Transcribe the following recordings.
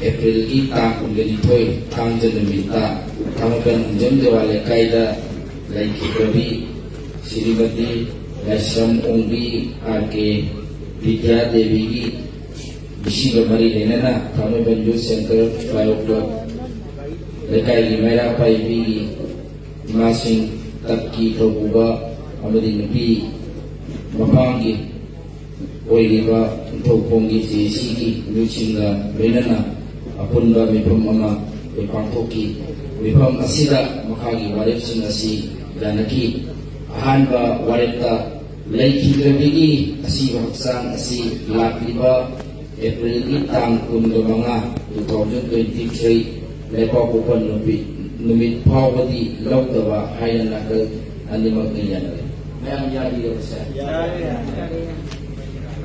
April ki tang kunganithoi thangja numita thamakan hunjam dewale kaida laiki kabi Srimati Laisram Ongbi RK Vidya Devi ki bisiga mari lenana thamakan Youth Center Flyover lekai ki maira paibi masing takki tobuba amadi nupi mapangi oiriba thokpongi JC nuchinga lenana apunba mifam ama pangthoki mifam asida makhagi warepsing asi ganaki ahanba warepta leikhidrebigi asi haksang asi lakliba April ki tang 15 2023 lepa open numit phawadi lawdaba hayna nakal animak niyan mayam yadi yosa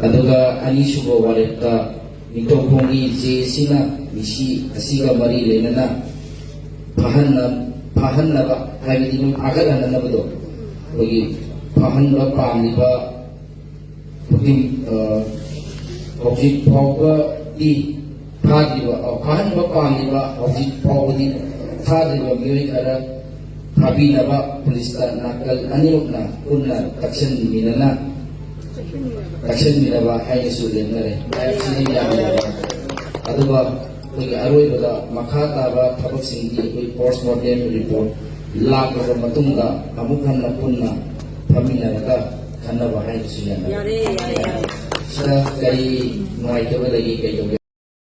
aduga anisubo warepta nitokpongi JC misi asiga mari lenana pahanna haibidi nung agad nabado bagi pahanba pamliba putim object power di thadriba pahanba pamliba object power di thadriba mioi ara habinaba polista nakal animukna unna takshan minana takshan minaba hayna sulenare ayasini yamara aduga कोई अरोई बदा मखाता बा थबक सिंगी कोई postmortem report lakh बदा मतुंगा अमुखन नपुन्ना फमिना रका खन्ना बहाई सुयाना सरा कई नोई के बदगी कई